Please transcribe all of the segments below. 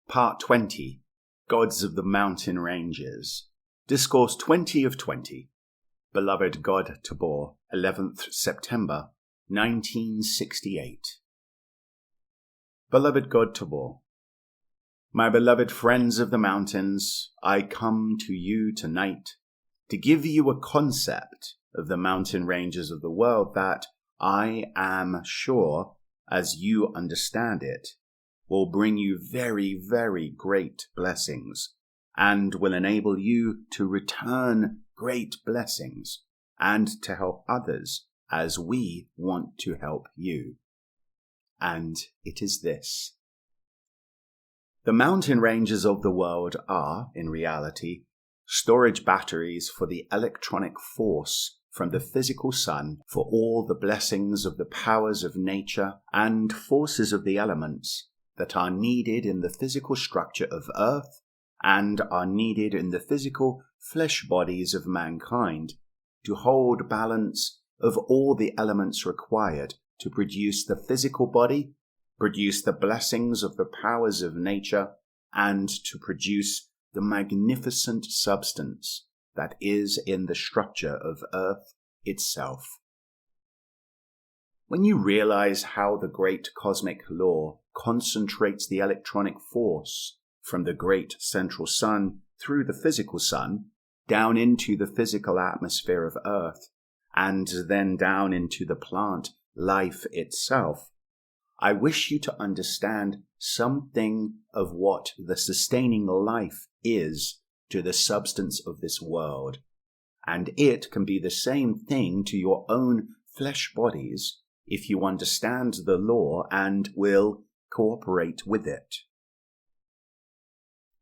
Part 20, Gods of the Mountain Ranges. Discourse 20 of 20. Beloved God Tabor, 11th September, 1968. Beloved God Tabor, my beloved friends of the mountains, I come to you tonight to give you a concept of the mountain ranges of the world that I am sure, as you understand it, will bring you very, very great blessings and will enable you to return great blessings and to help others as we want to help you. And it is this. The mountain ranges of the world are, in reality, storage batteries for the electronic force from the physical sun for all the blessings of the powers of nature and forces of the elements that are needed in the physical structure of earth and are needed in the physical flesh bodies of mankind to hold balance of all the elements required to produce the physical body, produce the blessings of the powers of nature, and to produce the magnificent substance that is in the structure of earth itself. When you realize how the great cosmic law concentrates the electronic force from the great central sun through the physical sun down into the physical atmosphere of earth and then down into the plant life itself, I wish you to understand something of what the sustaining life is to the substance of this world, and it can be the same thing to your own flesh bodies if you understand the law and will cooperate with it.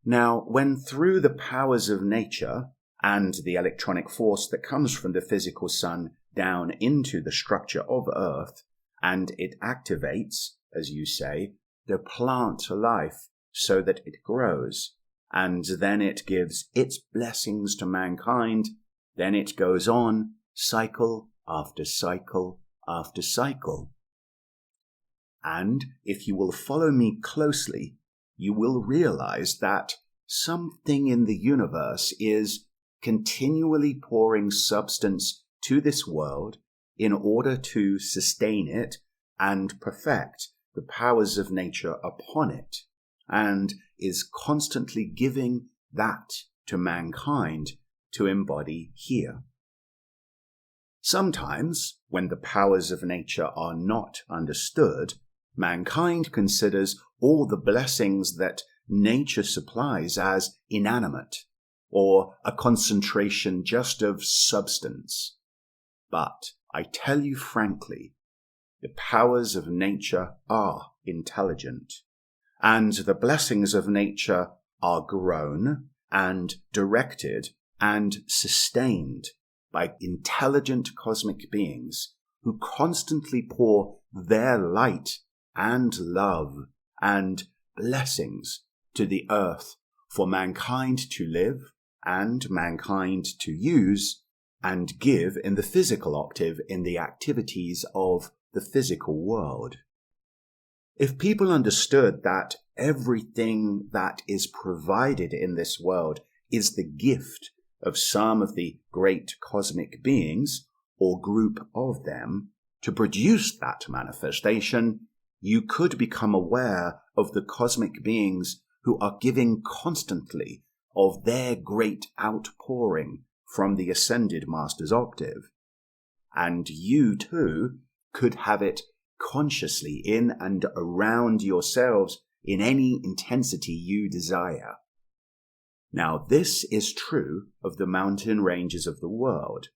Now, when through the powers of nature and the electronic force that comes from the physical sun down into the structure of earth, and it activates, as you say, the plant life so that it grows, and then it gives its blessings to mankind, then it goes on, cycle after cycle after cycle. And if you will follow me closely, you will realize that something in the universe is continually pouring substance to this world in order to sustain it and perfect the powers of nature upon it, and is constantly giving that to mankind to embody here. Sometimes, when the powers of nature are not understood, mankind considers all the blessings that nature supplies as inanimate, or a concentration just of substance. But I tell you frankly, the powers of nature are intelligent, and the blessings of nature are grown and directed and sustained by intelligent cosmic beings who constantly pour their light and love and blessings to the earth for mankind to live and mankind to use and give in the physical octave in the activities of the physical world. If people understood that everything that is provided in this world is the gift of some of the great cosmic beings, or group of them, to produce that manifestation, you could become aware of the cosmic beings who are giving constantly of their great outpouring from the ascended master's octave. And you too could have it consciously in and around yourselves in any intensity you desire. Now, this is true of the mountain ranges of the world.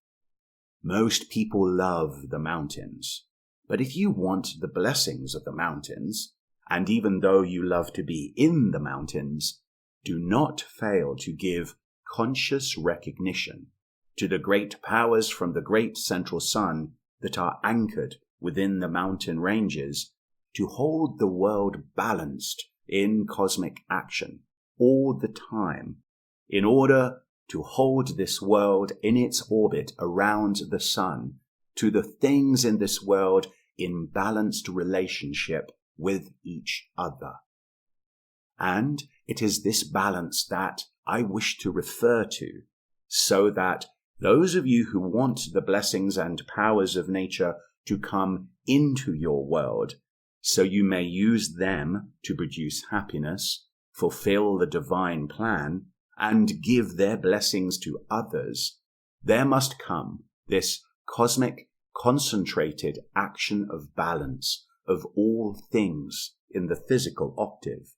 Most people love the mountains, but if you want the blessings of the mountains, and even though you love to be in the mountains, do not fail to give conscious recognition to the great powers from the great central sun that are anchored within the mountain ranges to hold the world balanced in cosmic action all the time, in order to hold this world in its orbit around the sun, to the things in this world in balanced relationship with each other. And it is this balance that I wish to refer to, so that those of you who want the blessings and powers of nature to come into your world, so you may use them to produce happiness, fulfill the divine plan, and give their blessings to others, there must come this cosmic, concentrated action of balance of all things in the physical octave.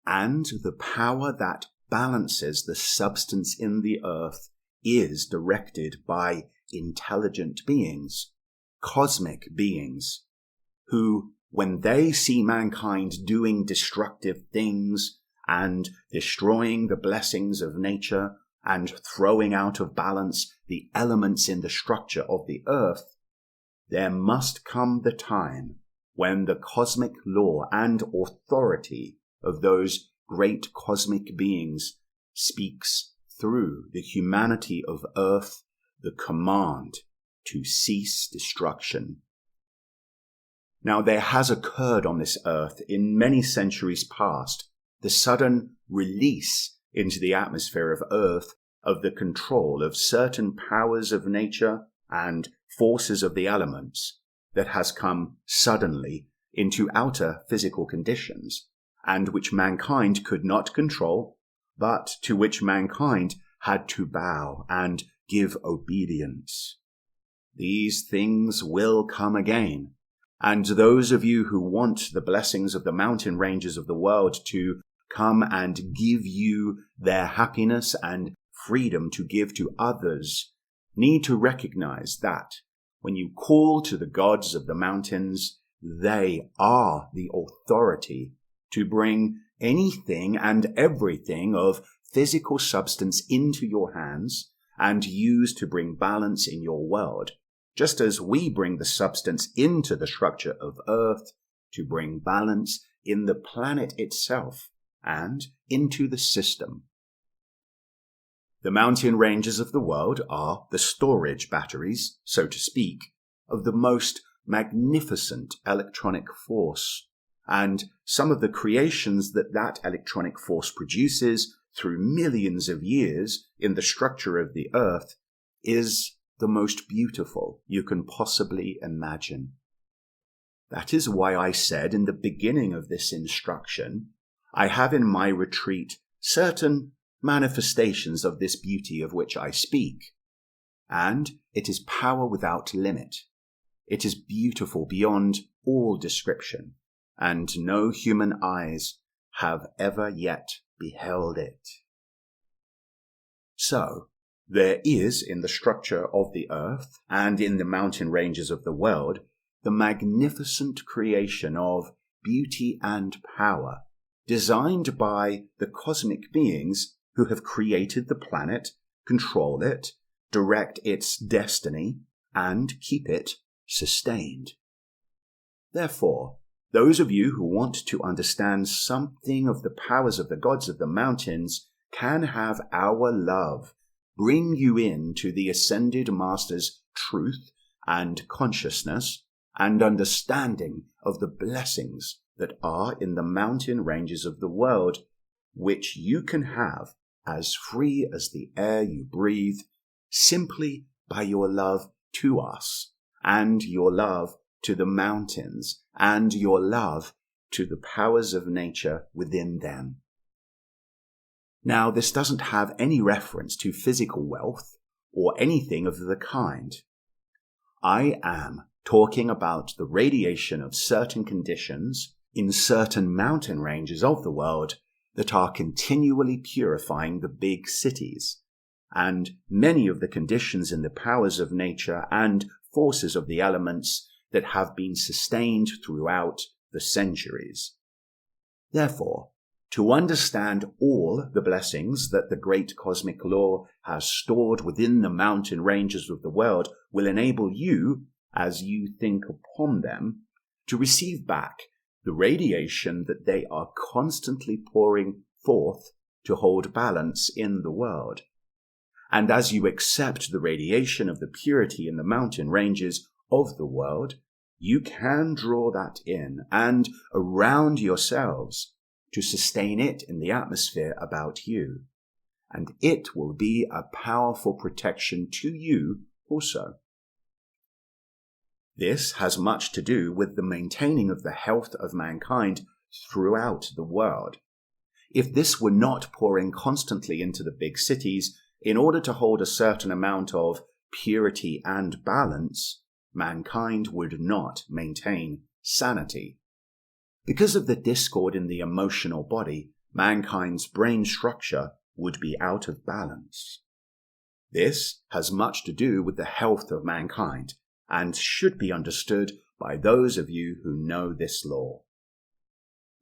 And the power that balances the substance in the earth is directed by intelligent beings, cosmic beings, who, when they see mankind doing destructive things and destroying the blessings of nature and throwing out of balance the elements in the structure of the earth, there must come the time when the cosmic law and authority of those great cosmic beings speaks through the humanity of earth the command to cease destruction. Now, there has occurred on this earth in many centuries past the sudden release into the atmosphere of earth of the control of certain powers of nature and forces of the elements that has come suddenly into outer physical conditions, and which mankind could not control, but to which mankind had to bow and give obedience. These things will come again, and those of you who want the blessings of the mountain ranges of the world to come and give you their happiness and freedom to give to others need to recognize that when you call to the gods of the mountains, they are the authority to bring anything and everything of physical substance into your hands and use to bring balance in your world, just as we bring the substance into the structure of earth to bring balance in the planet itself and into the system. The mountain ranges of the world are the storage batteries, so to speak, of the most magnificent electronic force, and some of the creations that electronic force produces through millions of years in the structure of the earth is the most beautiful you can possibly imagine. That is why I said in the beginning of this instruction, I have in my retreat certain manifestations of this beauty of which I speak, and it is power without limit. It is beautiful beyond all description, and no human eyes have ever yet beheld it. So, there is in the structure of the earth and in the mountain ranges of the world the magnificent creation of beauty and power designed by the cosmic beings who have created the planet, control it, direct its destiny, and keep it sustained. Therefore, those of you who want to understand something of the powers of the gods of the mountains can have our love bring you into the ascended master's truth and consciousness and understanding of the blessings that are in the mountain ranges of the world, which you can have as free as the air you breathe, simply by your love to us, and your love to the mountains, and your love to the powers of nature within them. Now, this doesn't have any reference to physical wealth or anything of the kind. I am talking about the radiation of certain conditions in certain mountain ranges of the world that are continually purifying the big cities, and many of the conditions in the powers of nature and forces of the elements that have been sustained throughout the centuries. Therefore, to understand all the blessings that the great cosmic law has stored within the mountain ranges of the world will enable you, as you think upon them, to receive back the radiation that they are constantly pouring forth to hold balance in the world. And as you accept the radiation of the purity in the mountain ranges of the world, you can draw that in and around yourselves to sustain it in the atmosphere about you, and it will be a powerful protection to you also. This has much to do with the maintaining of the health of mankind throughout the world. If this were not pouring constantly into the big cities in order to hold a certain amount of purity and balance, mankind would not maintain sanity. Because of the discord in the emotional body, mankind's brain structure would be out of balance. This has much to do with the health of mankind, and should be understood by those of you who know this law.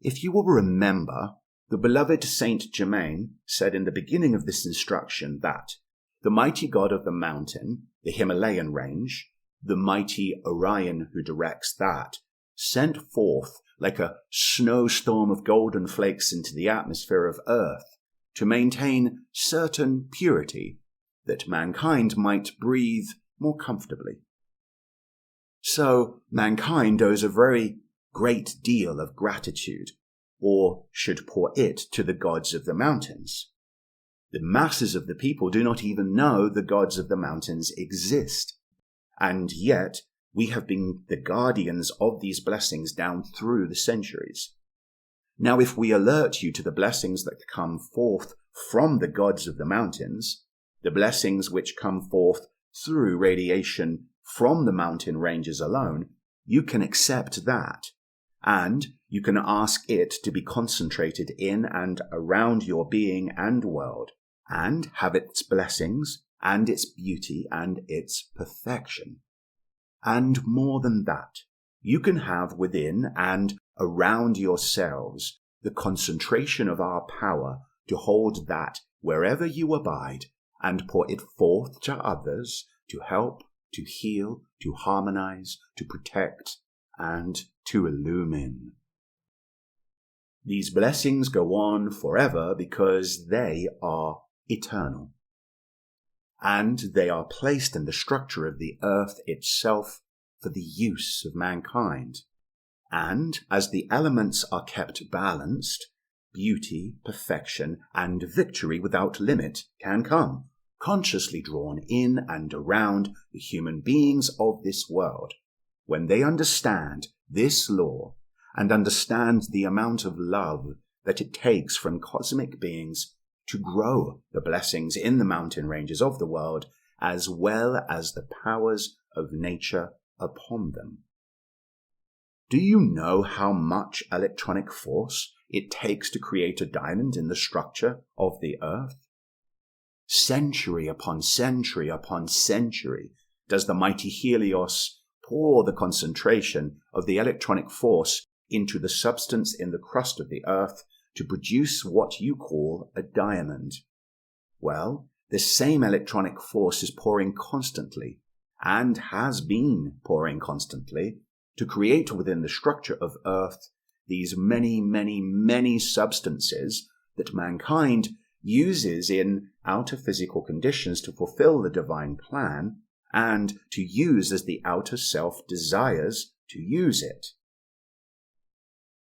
If you will remember, the beloved Saint Germain said in the beginning of this instruction that the mighty God of the mountain, the Himalayan range, the mighty Orion who directs that, sent forth like a snowstorm of golden flakes into the atmosphere of earth to maintain certain purity, that mankind might breathe more comfortably. So mankind owes a very great deal of gratitude, or should pour it to the gods of the mountains. The masses of the people do not even know the gods of the mountains exist, and yet we have been the guardians of these blessings down through the centuries. Now, if we alert you to the blessings that come forth from the gods of the mountains, the blessings which come forth through radiation from the mountain ranges alone, you can accept that, and you can ask it to be concentrated in and around your being and world, and have its blessings and its beauty and its perfection. And more than that, you can have within and around yourselves the concentration of our power to hold that wherever you abide and pour it forth to others to help, to heal, to harmonize, to protect, and to illumine. These blessings go on forever because they are eternal. And they are placed in the structure of the earth itself for the use of mankind. And as the elements are kept balanced, beauty, perfection, and victory without limit can come, consciously drawn in and around the human beings of this world, when they understand this law and understand the amount of love that it takes from cosmic beings to grow the blessings in the mountain ranges of the world, as well as the powers of nature upon them. Do you know how much electronic force it takes to create a diamond in the structure of the earth? Century upon century upon century does the mighty Helios pour the concentration of the electronic force into the substance in the crust of the earth to produce what you call a diamond. Well, this same electronic force is pouring constantly, and has been pouring constantly, to create within the structure of earth these many, many, many substances that mankind uses in outer physical conditions to fulfill the divine plan, and to use as the outer self desires to use it.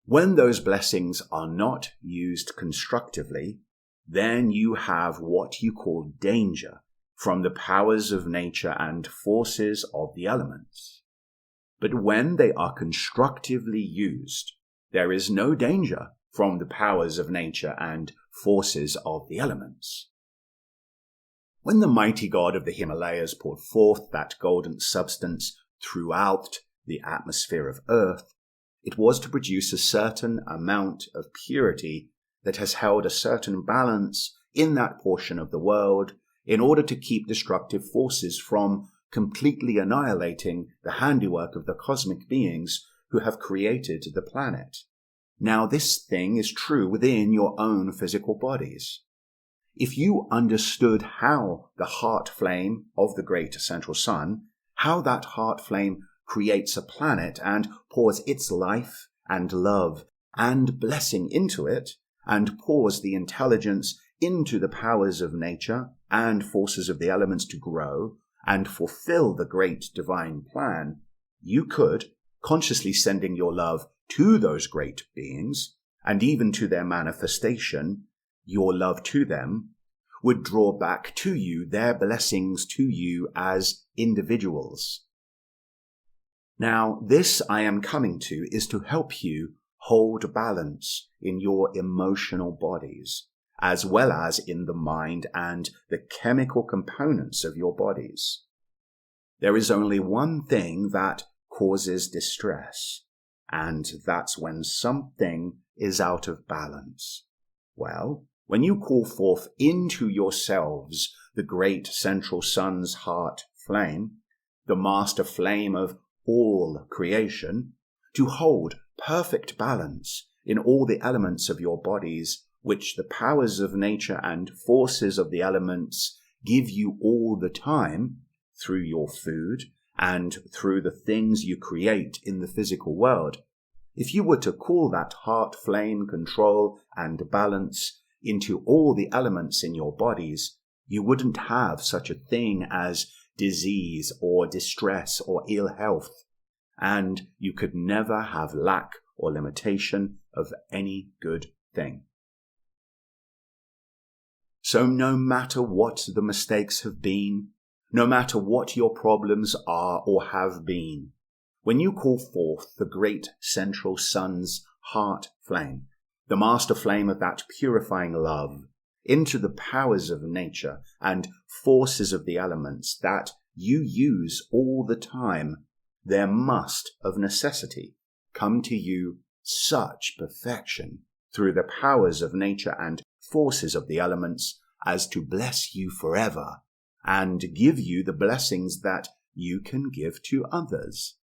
When those blessings are not used constructively, then you have what you call danger from the powers of nature and forces of the elements. But when they are constructively used, there is no danger from the powers of nature and forces of the elements. When the mighty God of the Himalayas poured forth that golden substance throughout the atmosphere of earth, it was to produce a certain amount of purity that has held a certain balance in that portion of the world in order to keep destructive forces from completely annihilating the handiwork of the cosmic beings who have created the planet. Now, this thing is true within your own physical bodies. If you understood how the heart flame of the great central sun, how that heart flame creates a planet and pours its life and love and blessing into it, and pours the intelligence into the powers of nature and forces of the elements to grow and fulfill the great divine plan, you could, consciously sending your love to those great beings, and even to their manifestation, your love to them, would draw back to you their blessings to you as individuals. Now, this I am coming to is to help you hold balance in your emotional bodies, as well as in the mind and the chemical components of your bodies. There is only one thing that causes distress, and that's when something is out of balance. Well, when you call forth into yourselves the great central sun's heart flame, the master flame of all creation, to hold perfect balance in all the elements of your bodies, which the powers of nature and forces of the elements give you all the time, through your food and through the things you create in the physical world. If you were to call that heart flame control and balance into all the elements in your bodies, you wouldn't have such a thing as disease or distress or ill health, and you could never have lack or limitation of any good thing. So no matter what the mistakes have been, no matter what your problems are or have been, when you call forth the great central sun's heart flame, the master flame of that purifying love, into the powers of nature and forces of the elements that you use all the time, there must of necessity come to you such perfection through the powers of nature and forces of the elements as to bless you forever and give you the blessings that you can give to others.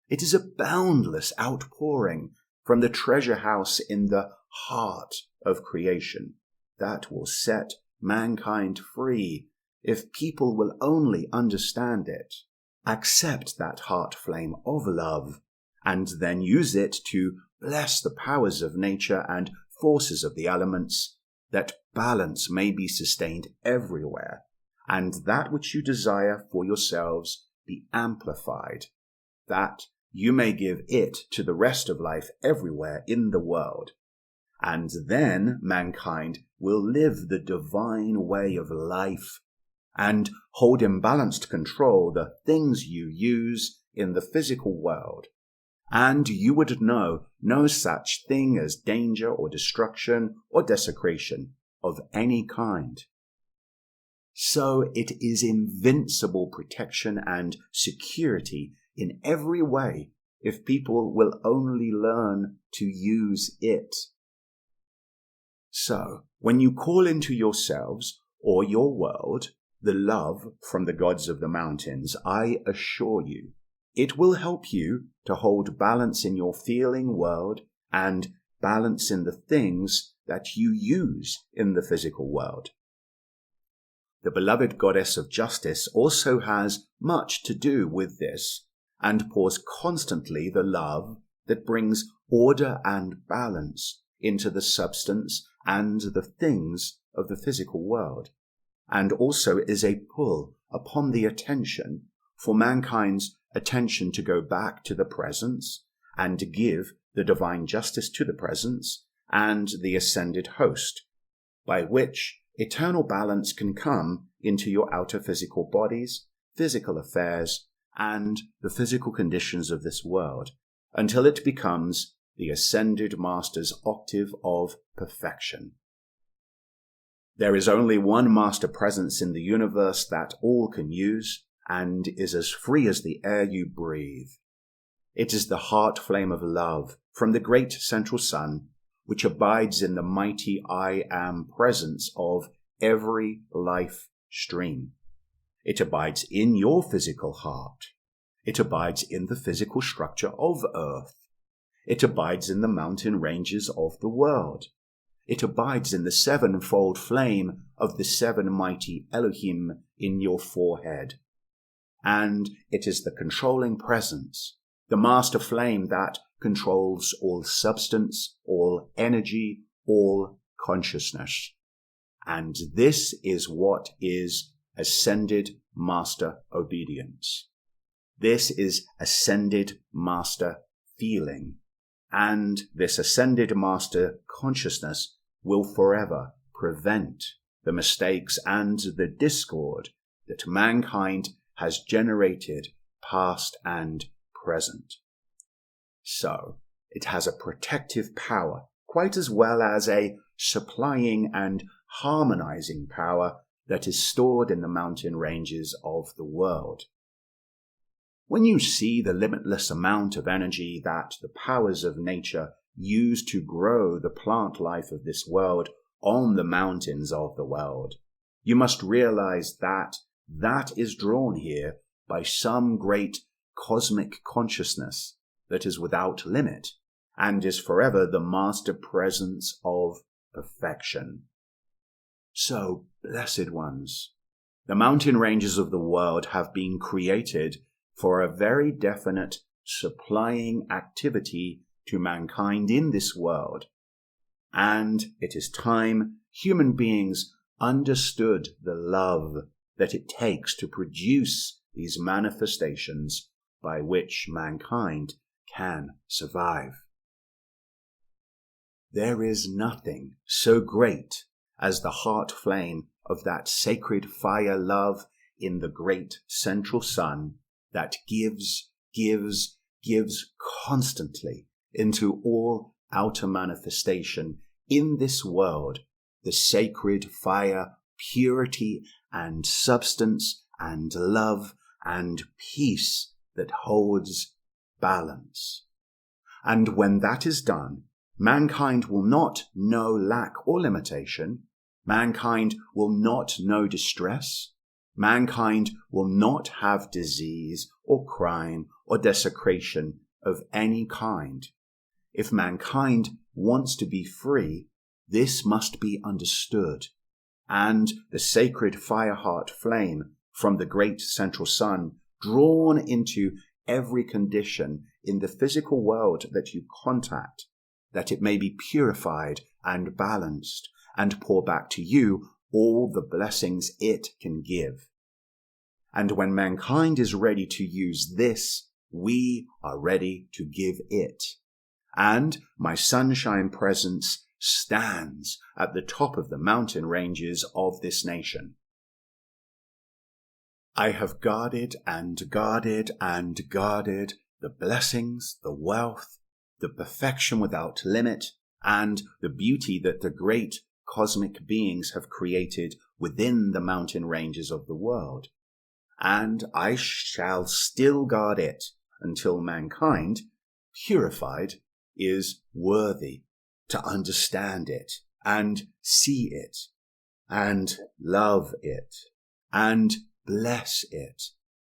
It is a boundless outpouring from the treasure house in the heart of creation that will set mankind free if people will only understand it, accept that heart flame of love, and then use it to bless the powers of nature and forces of the elements, that balance may be sustained everywhere, and that which you desire for yourselves be amplified, that you may give it to the rest of life everywhere in the world. And then mankind will live the divine way of life and hold in balanced control the things you use in the physical world. And you would know no such thing as danger or destruction or desecration of any kind. So it is invincible protection and security in every way if people will only learn to use it. So, when you call into yourselves or your world the love from the gods of the mountains, I assure you, it will help you to hold balance in your feeling world and balance in the things that you use in the physical world. The beloved goddess of justice also has much to do with this, and pours constantly the love that brings order and balance into the substance and the things of the physical world, and also is a pull upon the attention for mankind's attention to go back to the presence and to give the divine justice to the presence and the ascended host, by which eternal balance can come into your outer physical bodies, physical affairs, and the physical conditions of this world, until it becomes the ascended master's octave of perfection. There is only one master presence in the universe that all can use, and is as free as the air you breathe. It is the heart flame of love from the great central sun, which abides in the mighty I Am presence of every life stream. It abides in your physical heart. It abides in the physical structure of earth. It abides in the mountain ranges of the world. It abides in the sevenfold flame of the seven mighty Elohim in your forehead. And it is the controlling presence, the master flame that controls all substance, all energy, all consciousness. And this is what is ascended master obedience. This is ascended master feeling, and this ascended master consciousness will forever prevent the mistakes and the discord that mankind has generated past and present. So, it has a protective power, quite as well as a supplying and harmonizing power that is stored in the mountain ranges of the world. When you see the limitless amount of energy that the powers of nature use to grow the plant life of this world on the mountains of the world, you must realize that that is drawn here by some great cosmic consciousness that is without limit and is forever the master presence of perfection. So, blessed ones, the mountain ranges of the world have been created for a very definite supplying activity to mankind in this world, and it is time human beings understood the love that it takes to produce these manifestations by which mankind can survive. There is nothing so great as the heart flame of that sacred fire love in the great central sun that gives constantly into all outer manifestation in this world, the sacred fire, purity and substance and love and peace that holds balance. And when that is done, mankind will not know lack or limitation. Mankind will not know distress. Mankind will not have disease or crime or desecration of any kind. If mankind wants to be free, this must be understood, and the sacred fire-heart flame from the great central sun drawn into every condition in the physical world that you contact, that it may be purified and balanced and pour back to you all the blessings it can give. And when mankind is ready to use this, we are ready to give it. And my sunshine presence stands at the top of the mountain ranges of this nation. I have guarded and guarded and guarded the blessings, the wealth, the perfection without limit, and the beauty that the great cosmic beings have created within the mountain ranges of the world. And I shall still guard it until mankind, purified, is worthy to understand it and see it and love it and bless it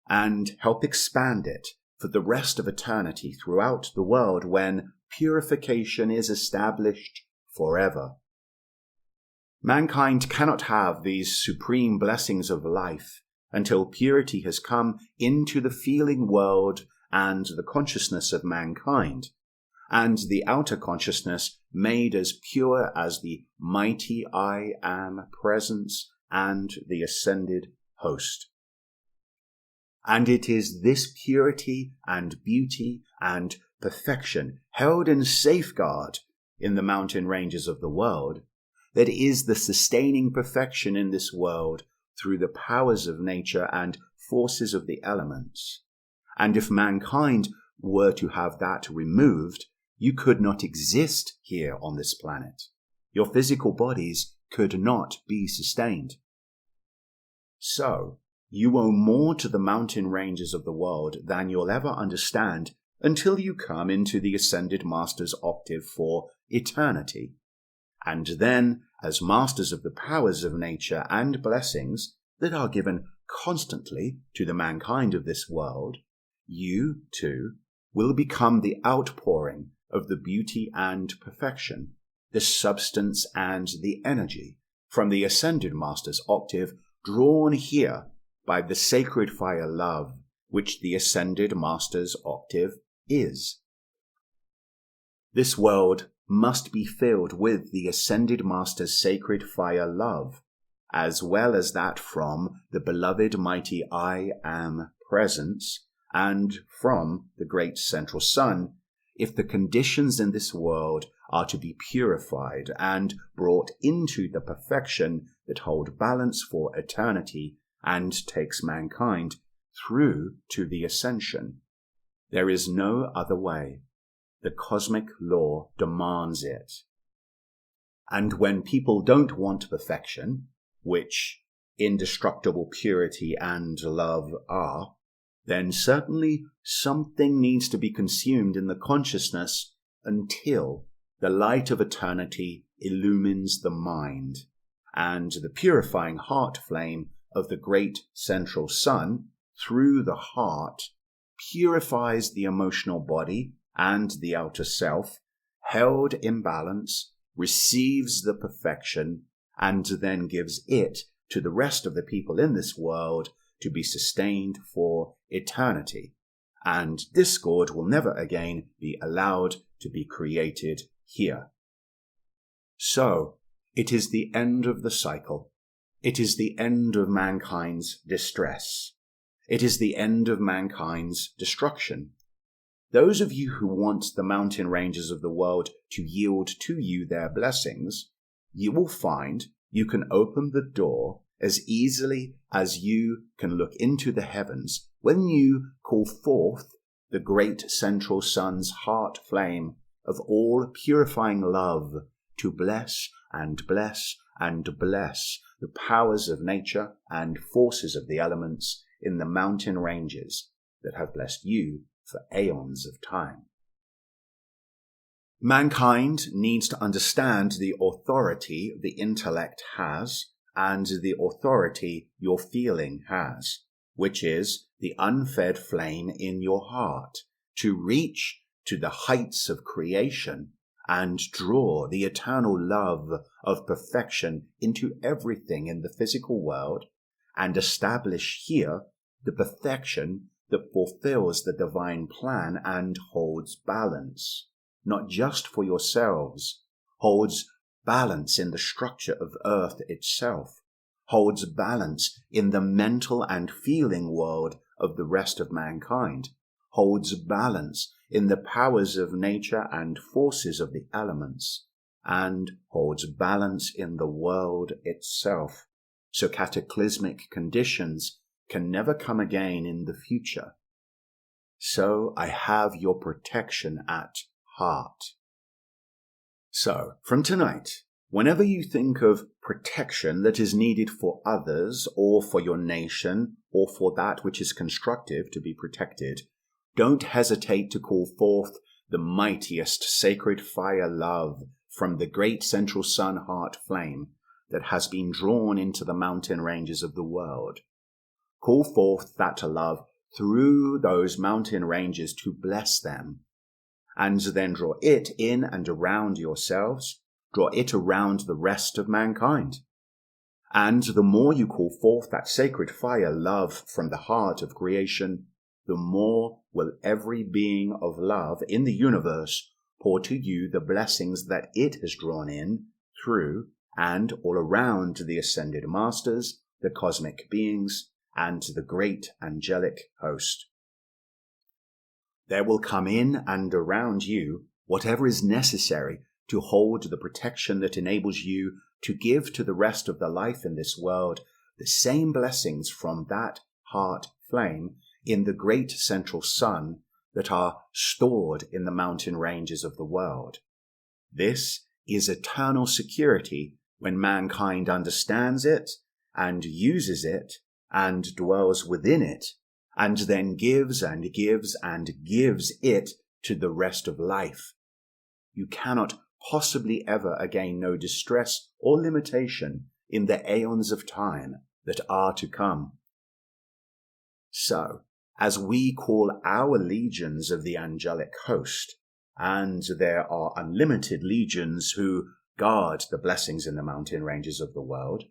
and help expand it for the rest of eternity throughout the world when purification is established forever. Mankind cannot have these supreme blessings of life until purity has come into the feeling world and the consciousness of mankind, and the outer consciousness made as pure as the mighty I Am presence and the ascended host. And it is this purity and beauty and perfection held in safeguard in the mountain ranges of the world that is the sustaining perfection in this world through the powers of nature and forces of the elements. And if mankind were to have that removed, you could not exist here on this planet. Your physical bodies could not be sustained. So, you owe more to the mountain ranges of the world than you'll ever understand until you come into the Ascended Master's octave for eternity. And then, as masters of the powers of nature and blessings that are given constantly to the mankind of this world, you, too, will become the outpouring of the beauty and perfection, the substance and the energy from the Ascended Master's octave drawn here by the sacred fire love which the Ascended Master's octave is. This world must be filled with the Ascended Master's sacred fire love, as well as that from the beloved mighty I Am presence and from the great central sun, if the conditions in this world are to be purified and brought into the perfection that hold balance for eternity and takes mankind through to the ascension. There is no other way. The cosmic law demands it. And when people don't want perfection, which indestructible purity and love are, then certainly something needs to be consumed in the consciousness until the light of eternity illumines the mind, and the purifying heart flame of the great central sun through the heart purifies the emotional body and the outer self, held in balance, receives the perfection, and then gives it to the rest of the people in this world to be sustained for eternity, and discord will never again be allowed to be created here. So, it is the end of the cycle. It is the end of mankind's distress. It is the end of mankind's destruction. Those of you who want the mountain ranges of the world to yield to you their blessings, you will find you can open the door as easily as you can look into the heavens when you call forth the great central sun's heart flame of all purifying love to bless and bless and bless the powers of nature and forces of the elements in the mountain ranges that have blessed you for aeons of time. Mankind needs to understand the authority the intellect has and the authority your feeling has, which is the unfed flame in your heart, to reach to the heights of creation and draw the eternal love of perfection into everything in the physical world and establish here the perfection that fulfills the divine plan and holds balance, not just for yourselves, holds balance in the structure of earth itself, holds balance in the mental and feeling world of the rest of mankind, holds balance in the powers of nature and forces of the elements, and holds balance in the world itself, so cataclysmic conditions can never come again in the future. So I have your protection at heart. So, from tonight, whenever you think of protection that is needed for others or for your nation or for that which is constructive to be protected, don't hesitate to call forth the mightiest sacred fire love from the great central sun heart flame that has been drawn into the mountain ranges of the world. Call forth that love through those mountain ranges to bless them, and then draw it in and around yourselves, draw it around the rest of mankind. And the more you call forth that sacred fire love from the heart of creation, the more will every being of love in the universe pour to you the blessings that it has drawn in, through, and all around the ascended masters, the cosmic beings, and the great angelic host. There will come in and around you whatever is necessary to hold the protection that enables you to give to the rest of the life in this world the same blessings from that heart flame in the great central sun that are stored in the mountain ranges of the world. This is eternal security when mankind understands it and uses it and dwells within it, and then gives and gives and gives it to the rest of life. You cannot possibly ever again know distress or limitation in the aeons of time that are to come. So, as we call our legions of the angelic host, and there are unlimited legions who guard the blessings in the mountain ranges of the world,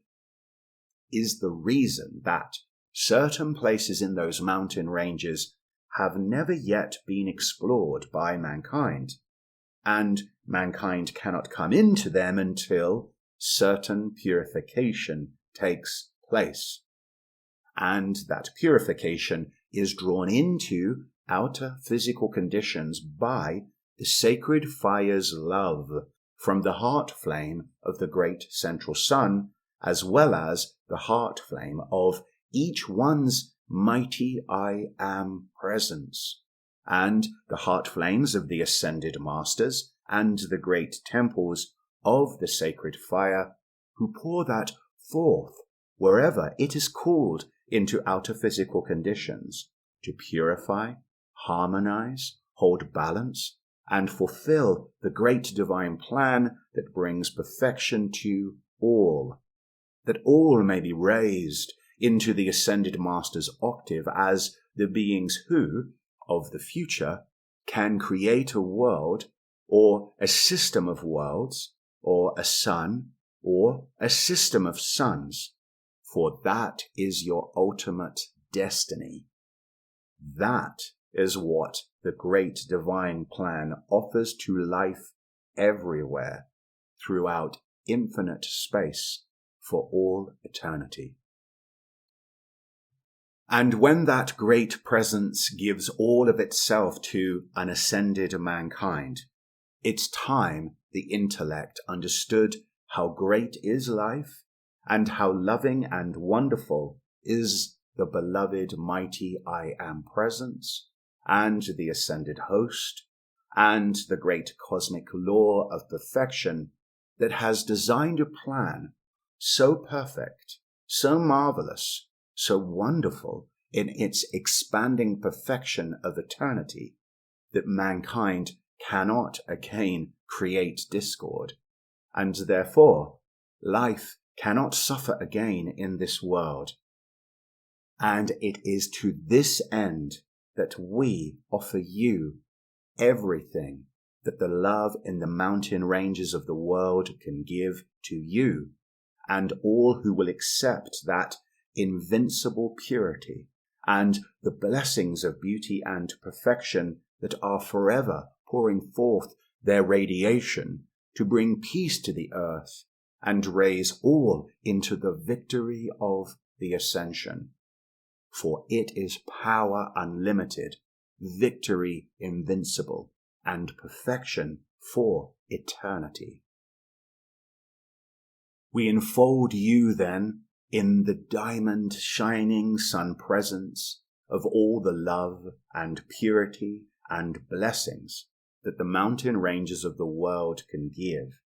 is the reason that certain places in those mountain ranges have never yet been explored by mankind, and mankind cannot come into them until certain purification takes place. And that purification is drawn into outer physical conditions by the sacred fire's love from the heart flame of the great central sun, as well as the heart flame of each one's mighty I Am presence, and the heart flames of the ascended masters and the great temples of the sacred fire, who pour that forth wherever it is called into outer physical conditions to purify, harmonize, hold balance, and fulfill the great divine plan that brings perfection to all, that all may be raised into the ascended master's octave as the beings who, of the future, can create a world or a system of worlds or a sun or a system of suns, for that is your ultimate destiny. That is what the great divine plan offers to life everywhere, throughout infinite space, for all eternity. And when that great presence gives all of itself to an ascended mankind, it's time the intellect understood how great is life and how loving and wonderful is the beloved mighty I Am presence and the ascended host and the great cosmic law of perfection that has designed a plan so perfect, so marvelous, so wonderful in its expanding perfection of eternity that mankind cannot again create discord, and therefore life cannot suffer again in this world. And it is to this end that we offer you everything that the love in the mountain ranges of the world can give to you, and all who will accept that invincible purity and the blessings of beauty and perfection that are forever pouring forth their radiation to bring peace to the earth and raise all into the victory of the ascension. For it is power unlimited, victory invincible, and perfection for eternity. We enfold you then in the diamond shining sun presence of all the love and purity and blessings that the mountain ranges of the world can give.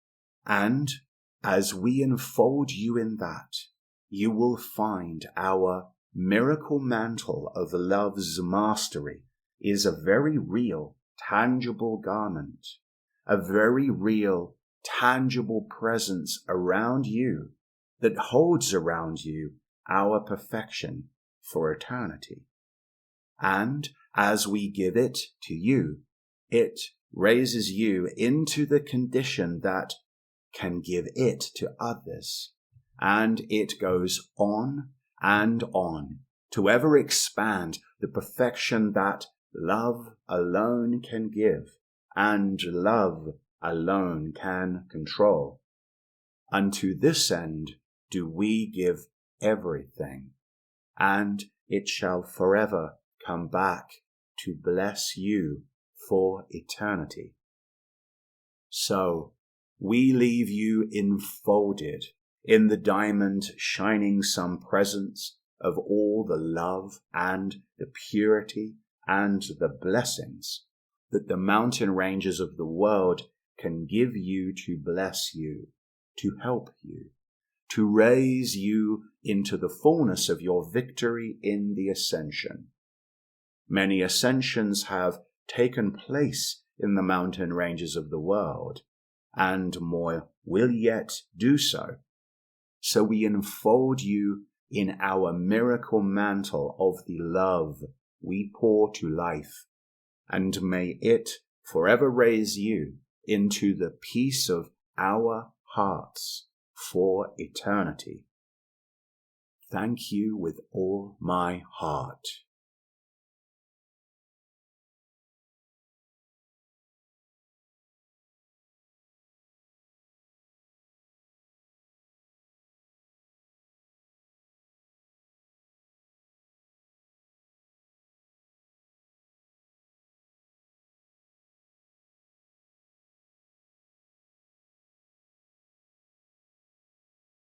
And as we enfold you in that, you will find our miracle mantle of love's mastery is a very real, tangible garment, a very real, tangible presence around you that holds around you our perfection for eternity. And as we give it to you, it raises you into the condition that can give it to others, and it goes on and on to ever expand the perfection that love alone can give and love alone can control. Unto this end do we give everything, and it shall forever come back to bless you for eternity. So we leave you enfolded in the diamond shining sun presence of all the love and the purity and the blessings that the mountain ranges of the world can give you to bless you, to help you, to raise you into the fullness of your victory in the ascension. Many ascensions have taken place in the mountain ranges of the world, and more will yet do so. So we enfold you in our miracle mantle of the love we pour to life, and may it forever raise you into the peace of our hearts for eternity. Thank you with all my heart.